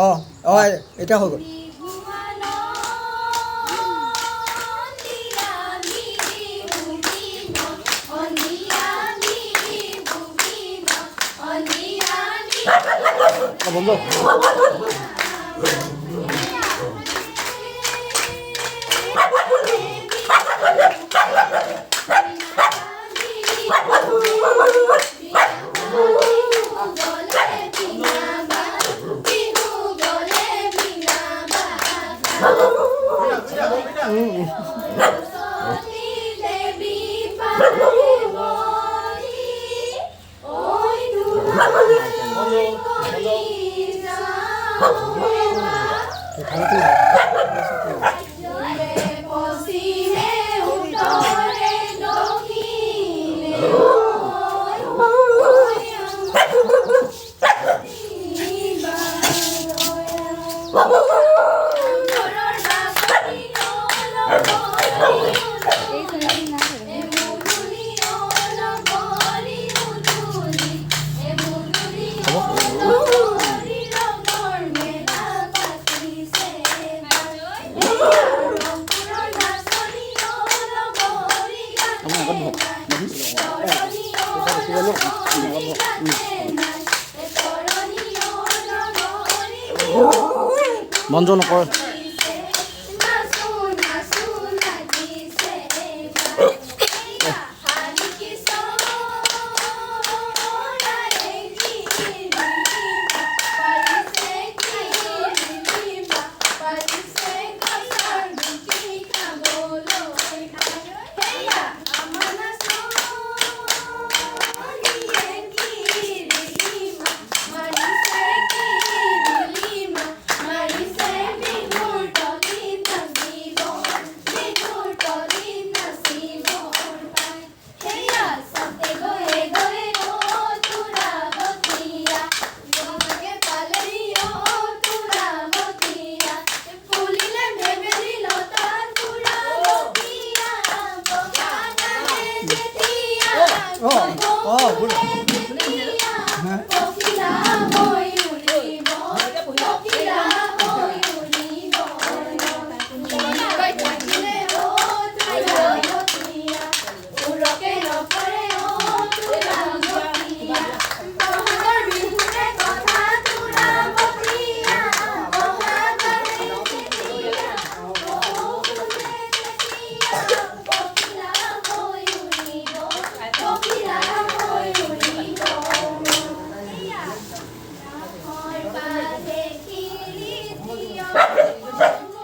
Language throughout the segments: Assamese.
অঁ অঁ এতিয়া হৈ গ'ল। বন্ধু মন যোৱা নকৰে।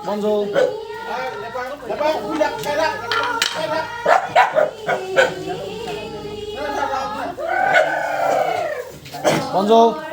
Bonjour. Bonjour.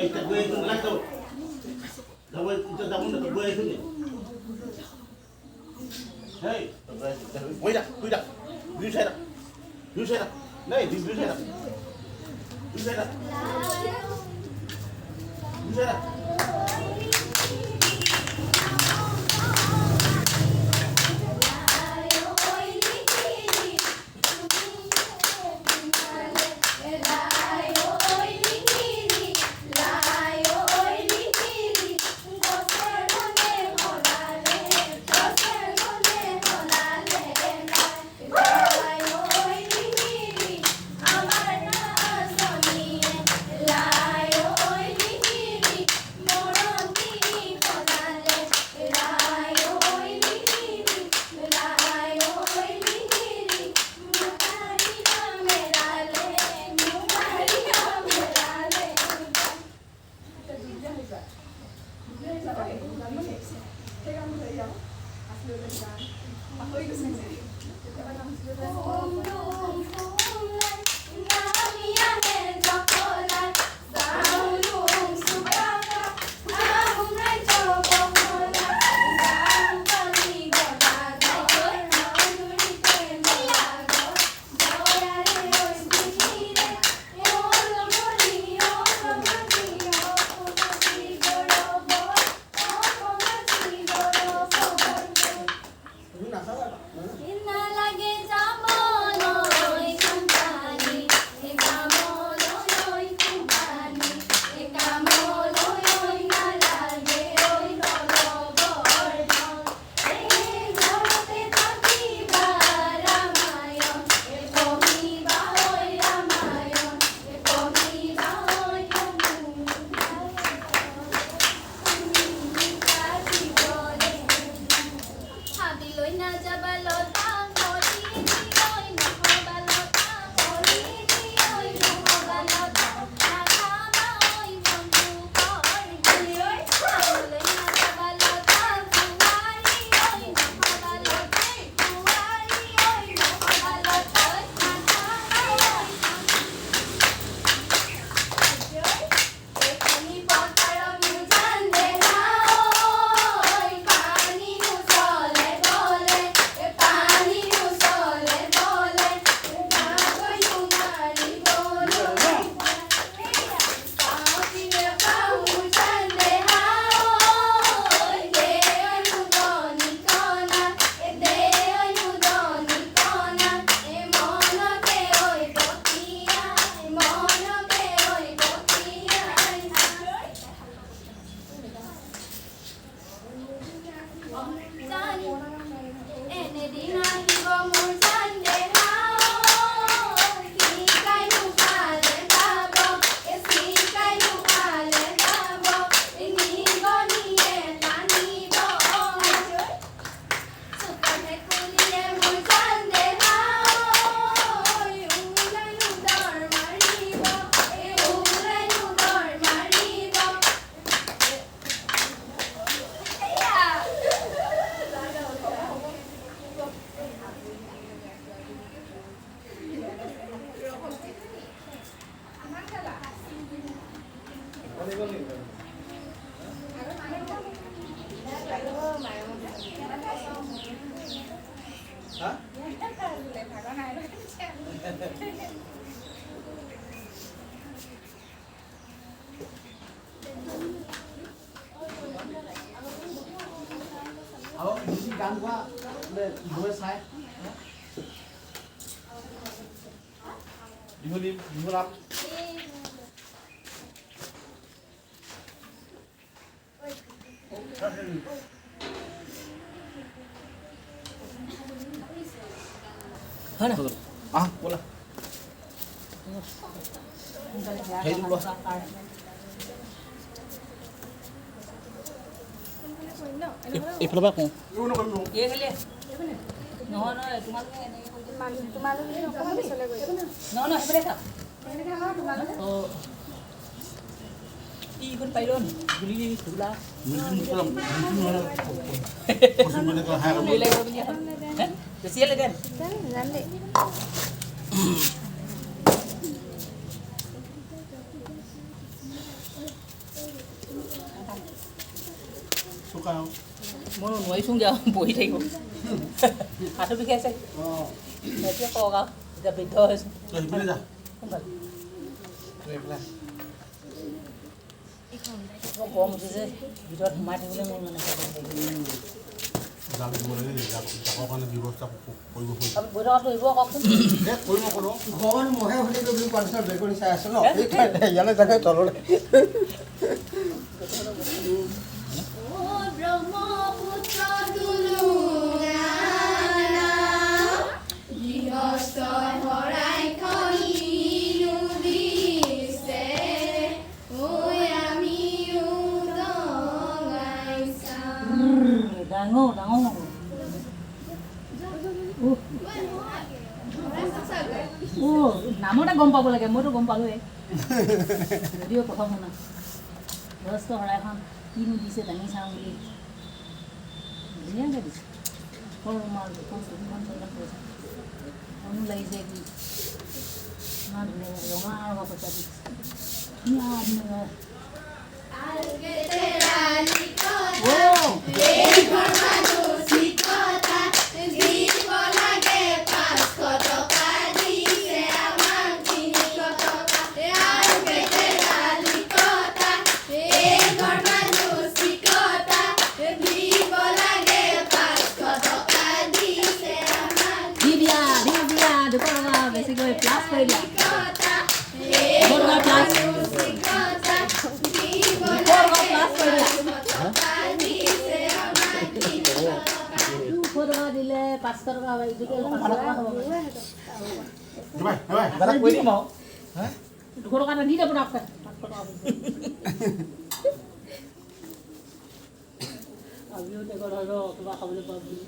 tak boleh itu nak tahu. Dapat itu tak boleh itu ni. Hey, wait dah, wait dah. View saya dah. View saya dah. Nay, view saya dah. View saya dah. View saya dah. Gan quá lên đuôi sai đi lắm hết rồi à boleh thấy đúng không Ibu berapa kau? Iya kali. No, তোমালোকে অকমান পিছলৈ গৈ no সেইফালে থাক oh ইখন পাইলন গুলি ধুলা গুলি লাগিব বুলি এখন হে বেছি লাগে জান দে চোকা মই নোৱাৰিছোঁগৈ আৰু বহি থাকিব হাতটো বিষাইছে অঁ এতিয়া কওক আৰু এতিয়া বৃদ্ধ হৈছোঁ তই সিপিনে যা সোনকালে তই এইফালে বৰ গৰম উঠিছে ভিতৰত সোমাই থাকিবলৈ মোৰ মানে জাল দিব লাগে জাকৰ কাৰণে ব্যৱস্থা কৰিব আপুনি বহি থকাটো আহিব কওকচোন কৰিব কৰোঁ ঘৰত মহে শুনিলো বুলি কোৱাৰ পিছত বেগুনি চাই আছো ন সেইকাৰণে ইয়ালৈ জানে তললৈ ডাঙৰ ডাঙৰ নামতে গম পাব লাগে মইতো গম পালোঁৱেই যদিও প্ৰথম শুনা গৃহস্থ শৰাইখন কিনো দিছে দাঙি চাওঁ বুলি ধুনীয়াকৈ দিছে ৰুমাল দুখন মনো লাগিছে কি ইমান ধুনীয়াকৈ ৰঙা ৰঙা পইচা দিছে ধুনীয়া ধুনীয়া বেছিকৈ প্লাছ কৰি দিয়া প্লাছ দিলে 500 টকা হ'ব ইটোকে 500 টকা হ'ব কৈ দিম আৰু 200 টকা এটা দি দিব আপোনাক 500 টকা আমিও টেগৰ আৰু কিবা খাবলৈ পাম বুলি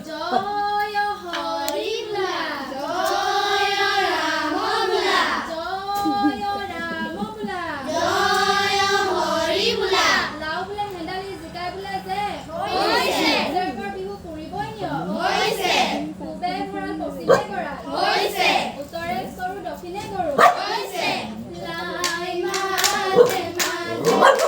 জয় হৰি বোলা জয় ৰাম বোলা জয় ৰাম বোলা জয় হৰি বোলা লাও বোলে হেন্দালি জিকাই বোলে যে হৈছে জয়কৰ বিহু কৰিবই নিয় হৈছে পূবে ভৰা পশ্চিমে কৰা হৈছে উত্তৰে কৰো দক্ষিণে কৰো হৈছে লাই মাতে মাতে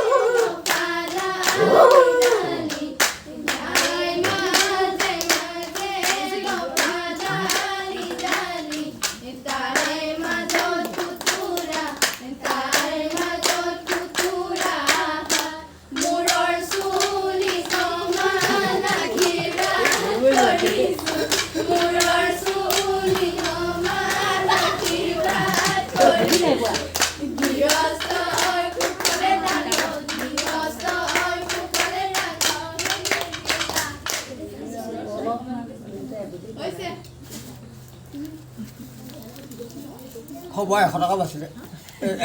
হ'ব 100 টকা বাছিলে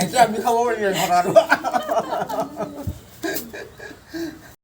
এতিয়া আমি খাব পাৰিম 100 টকাটো